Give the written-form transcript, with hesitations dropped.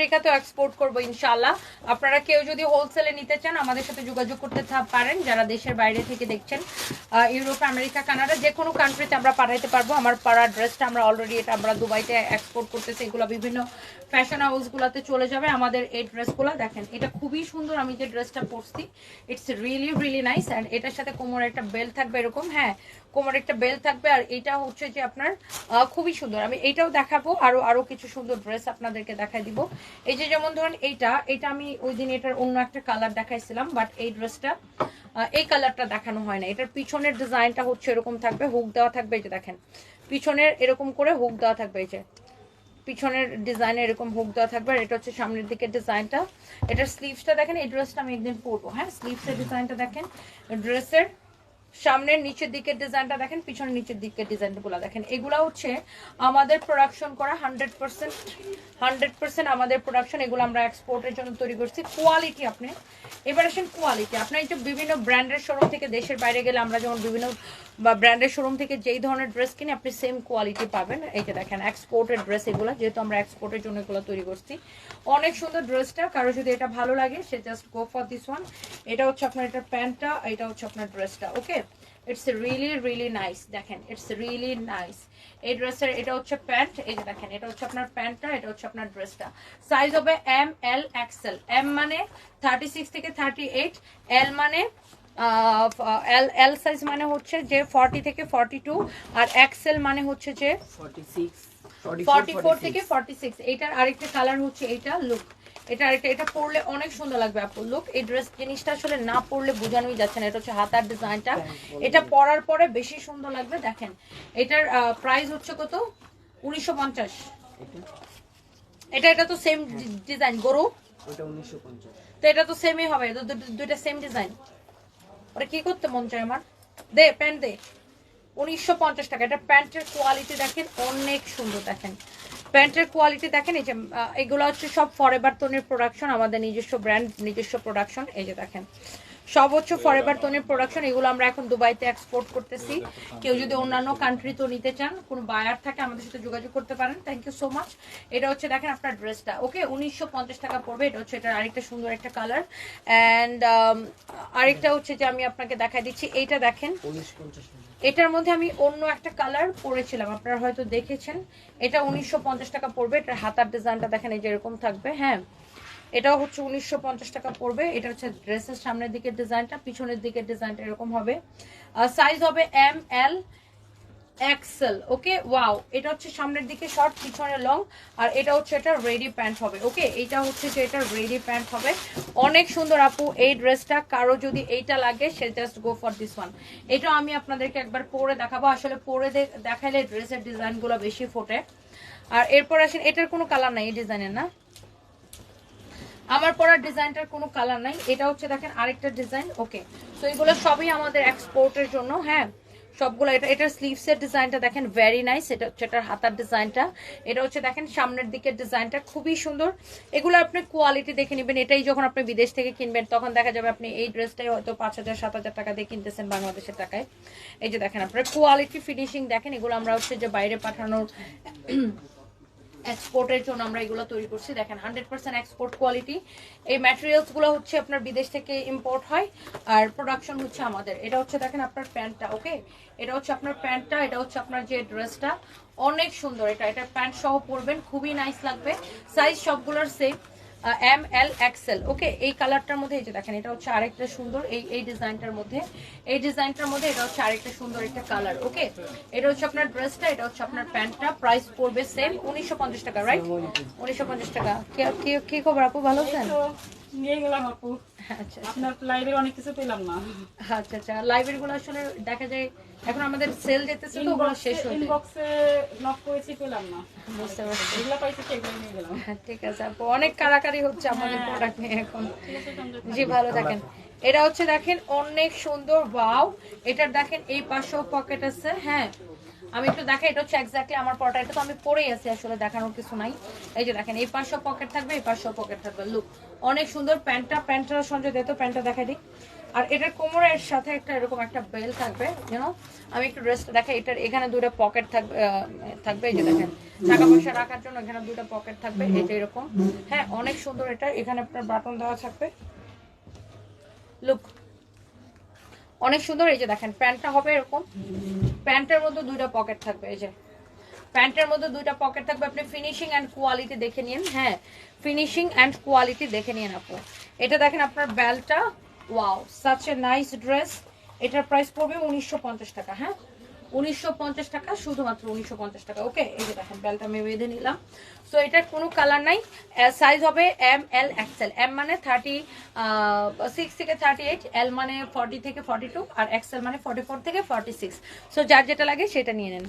আমেরিকাতেও export করবো ইনশাআল্লাহ। আপনারা কেউ যদি হোলসেলে নিতে চান আমাদের সাথে যোগাযোগ করতে পারেন, যারা দেশের বাইরে থেকে দেখছেন, ইউরোপ, আমেরিকা, কানাডা, যে কোনো কান্ট্রিতে আমরা পাঠাইতে পারবো। আমার পাড়া ড্রেসটা আমরা অলরেডি এটা আমরা দুবাইতে এক্সপোর্ট করতেছি, এগুলো বিভিন্ন ফ্যাশন হাউসগুলোতে চলে যাবে আমাদের এই ড্রেসগুলো। দেখেন এটা খুবই সুন্দর, আমি যে ড্রেসটা পরছি ইটস রিয়েলি নাইস। অ্যান্ড এটার সাথে কোমরে একটা বেল্ট থাকবে এরকম, হ্যাঁ কোমরে একটা বেল্ট থাকবে। আর এটা হচ্ছে যে আপনার খুবই সুন্দর। আমি এইটাও দেখাবো, আরো কিছু সুন্দর ড্রেস আপনাদেরকে দেখাই দিব। এই যে যেমন ধরুন এইটা আমি ওই দিন এটার অন্য একটা কালার দেখাইছিলাম, বাট এই ড্রেসটা এই কালারটা দেখানো হয় না। এটার পিছনের ডিজাইনটা হচ্ছে এরকম থাকবে, হুক দেওয়া থাকবে। এই যে দেখেন পিছনের এরকম করে হুক দেওয়া থাকবে, এই যে পিছনের ডিজাইনে এরকম হুক দেওয়া থাকবে। আর এটা হচ্ছে সামনের দিকের ডিজাইনটা। এটার স্লিভসটা দেখেন, এই ড্রেসটা আমি একদিন পরবো, হ্যাঁ স্লিভসের ডিজাইনটা দেখেন, ড্রেসের সামনের নিচের দিকের ডিজাইনটা দেখেন, পিছনের নিচের দিকের ডিজাইনগুলো দেখেন। এগুলো হচ্ছে আমাদের প্রোডাকশন করা 100% আমাদের প্রোডাকশন। এগুলো আমরা এক্সপোর্টের জন্য তৈরি করছি। কোয়ালিটি আপনি এবার আসেন, কোয়ালিটি আপনি এই যে বিভিন্ন ব্র্যান্ডের শোরুম থেকে দেশের বাইরে গেলে আমরা যেমন বিভিন্ন ব্র্যান্ডের শোরুম থেকে যেই ধরনের ড্রেস কিনে আপনি সেম কোয়ালিটি পাবেন। এই যে দেখেন এক্সপোর্টের ড্রেস এগুলো, যেহেতু আমরা এক্সপোর্টের জন্য এগুলো তৈরি করছি। অনেক সুন্দর ড্রেসটা, কারো যদি এটা ভালো লাগে সে just go for this one. এটা হচ্ছে আপনার এটার প্যান্টটা, এটা হচ্ছে আপনার ড্রেসটা। Okay, it's really nice. দেখেন ইটস রিয়েলি নাইস। এই ড্রেসের এটা হচ্ছে প্যান্ট, এই যে দেখেন এটা হচ্ছে আপনার প্যান্টটা, এটা হচ্ছে আপনার ড্রেসটা। সাইজ হবে এম, এল, এক্সেল। এম মানে 36 থেকে 38, এল মানে এল সাইজ মানে হচ্ছে যে 40 থেকে 42, আর এক্সেল মানে হচ্ছে যে 44 থেকে 46। এটার আরেকটা কালার হচ্ছে এইটা, লুক এটা আরেকটা, এটা পরলে অনেক সুন্দর লাগবে আপু। লুক এই ড্রেস জিনিসটা আসলে না পরলে বোঝানোই যাচ্ছে না। এটা হচ্ছে হাতার ডিজাইনটা, এটা পরার পরে বেশি সুন্দর লাগবে। দেখেন এটার প্রাইস হচ্ছে কত, 1950। এটা তো সেম ডিজাইন গরু, ওটা 1950। তো এটা তো সেমই হবে, দুইটা সেম ডিজাইন। ওটা কি করতে মন চায় আমার, দে প্যান্ট দে। 1950 টাকা। এটা প্যান্টের কোয়ালিটি দেখেন অনেক সুন্দর। দেখেন প্যান্টের কোয়ালিটি দেখেন। এই যে এগুলো হচ্ছে সব ফরএভার তনির প্রোডাকশন, আমাদের নিজস্ব ব্র্যান্ড, নিজস্ব প্রোডাকশন। এই যে দেখেন সব হচ্ছে ফরএভার তনির প্রোডাকশন। এগুলো আমরা এখন দুবাইতে এক্সপোর্ট করতেছি। কেউ যদি অন্যান্য কান্ট্রি তো নিতে চান, কোনো বায়ার থাকে আমাদের সাথে যোগাযোগ করতে পারেন। Thank you so much. এটা হচ্ছে দেখেন আপনার ড্রেসটা। ওকে, 1950 টাকা পড়বে। এটা হচ্ছে এটার আরেকটা সুন্দর একটা কালার। অ্যান্ড আরেকটা হচ্ছে যে আমি আপনাকে দেখাই দিচ্ছি, এইটা দেখেন। এটার মধ্যে আমি অন্য একটা কালার পরেছিলাম, আপনারা হয়তো দেখেছেন। এটা 1950 টাকা পড়বে। এটার হাতার ডিজাইনটা দেখেন এই যে এরকম থাকবে, হ্যাঁ এটাও হচ্ছে 1950 টাকা পড়বে। এটা হচ্ছে ড্রেসের সামনের দিকের ডিজাইনটা, পিছনের দিকের ডিজাইনটা এরকম হবে। সাইজ হবে এম, এল, এক্সেল। ওকে, ওয়াও। এটা হচ্ছে সামনের দিকে শর্ট, পিছনে লং। আর এটা হচ্ছে এটা রেডি প্যান্ট হবে। ওকে, এটা হচ্ছে যে এটা রেডি প্যান্ট হবে। অনেক সুন্দর আপু এই ড্রেসটা। কারো যদি এইটা লাগে সে just go for this one. এটা আমি আপনাদেরকে একবার পরে দেখাবো। আসলে পরে দেখাইলে ড্রেসের ডিজাইনগুলো বেশি ফোটে। আর এরপর আসেন, এটার কোনো কালার নাই এই ডিজাইনের, না আমার পরার ডিজাইনটার কোনো কালার নাই। এটা হচ্ছে দেখেন আরেকটা ডিজাইন। ওকে, তো এগুলো সবই আমাদের এক্সপোর্টের জন্য, হ্যাঁ সবগুলো। এটার স্লিভসের ডিজাইনটা দেখেন ভেরি নাইস। এটা হচ্ছে এটার হাতার ডিজাইনটা। এটা হচ্ছে দেখেন সামনের দিকের ডিজাইনটা খুবই সুন্দর। এগুলো আপনি কোয়ালিটি দেখে নেবেন। এটাই যখন আপনি বিদেশ থেকে কিনবেন তখন দেখা যাবে আপনি এই ড্রেসটাই হয়তো 5000-7000 টাকা দিয়ে কিনতেছেন বাংলাদেশের টাকায়। এই যে দেখেন আপনার কোয়ালিটি ফিনিশিং দেখেন। এগুলো আমরা হচ্ছে যে বাইরে পাঠানোর এক্সপোর্টের জন্য আমরা এগুলো তৈরি করছি। দেখেন 100% এক্সপোর্ট কোয়ালিটি। এই ম্যাটেরিয়ালস গুলো হচ্ছে আপনার বিদেশ থেকে ইম্পোর্ট হয়, আর প্রোডাকশন হচ্ছে আমাদের। এটা হচ্ছে দেখেন আপনার প্যান্টটা। ওকে, এটা হচ্ছে আপনার প্যান্টটা, এটা হচ্ছে আপনার যে ড্রেসটা অনেক সুন্দর। এটা প্যান্ট সহ পরবেন, খুবই নাইস লাগবে। সাইজ সবগুলোর সেম, এম, এল, এক্সেল। ওকে, এই কালারটার মধ্যে এই যে দেখেন এটা হচ্ছে আরেকটা সুন্দর, এই ডিজাইনটার মধ্যে, এই ডিজাইনটার মধ্যে এটা হচ্ছে আরেকটা সুন্দর একটা কালার। ওকে, এটা হচ্ছে আপনার ড্রেসটা, এটা হচ্ছে আপনার প্যান্টটা। প্রাইস পড়বে সেম 1950 টাকা, রাইট? 1950 টাকা। কি খবর আপু, ভালো আছেন? নিয়ে গেলাম আপু। আচ্ছা, আপনার লাইভের অনেক কিছু পেলাম না। আচ্ছা লাইভের গুলো আসলে দেখা যায় এখন আমাদের সেল যেতেছে তো ওগুলো শেষ হয়ে যায়। ইনবক্সে নক করেছি, পেলাম না। বুঝতে পারছি। এগুলো পাইছি, সেগুলো নিয়ে গেলাম। হ্যাঁ ঠিক আছে আপু, অনেক কারাকারি হচ্ছে আমাদের প্রোডাক্ট নিয়ে এখন। জি ভালো থাকেন। এটা হচ্ছে দেখেন অনেক সুন্দর, ওয়াও। এটার দেখেন এই পাশেও পকেট আছে, হ্যাঁ আমি একটু দেখাই, এটা হচ্ছে এক্স্যাক্টলি আমার পরটা, এটা তো আমি পরেই আছি, আসলে দেখানোর কিছু নাই। এই যে দেখেন, এই পাশেও পকেট থাকবে, এই পাশেও পকেট থাকবে। লুক অনেক সুন্দর। প্যান্টটা সঞ্জয় দিত, প্যান্টটা দেখাই দিই। আর এটার কোমরের সাথে একটা এরকম একটা বেল থাকবে, ইউনো। আমি একটু ড্রেসটা দেখাই। এটার এখানে দুটো পকেট থাকবে, এই যে দেখেন, টাকা পয়সা রাখার জন্য এখানে দুটো পকেট থাকবে, এই যে এরকম। হ্যাঁ, অনেক সুন্দর এটা। এখানে আপনার বাটন দেওয়া থাকবে। লুক অনেক সুন্দর। এই যে দেখেন, প্যান্টটা হবে এরকম, প্যান্টের মধ্যে দুইটা পকেট থাকবে, এই যে প্যান্টের মধ্যে দুইটা পকেট থাকবে। আপনি ফিনিশিং অ্যান্ড কোয়ালিটি দেখে নিন। হ্যাঁ, ফিনিশিং অ্যান্ড কোয়ালিটি দেখে নিন আপু। এটা দেখেন আপনার বেলটা, wow, such a nice dress. এটার প্রাইস পড়বে 1950 টাকা। হ্যাঁ, 1950 টাকা, শুধুমাত্র 1950 টাকা। ওকে, এই যে দেখেন, বেলটা আমি বেঁধে নিলাম। সো এটার কোনো কালার নাই। সাইজ হবে এম, এল, এক্সেল। এম মানে 36 থেকে 38, এল মানে 40 থেকে 42, আর এক্সেল মানে 44 থেকে 46। সো যার যেটা লাগে সেটা নিয়ে নেন।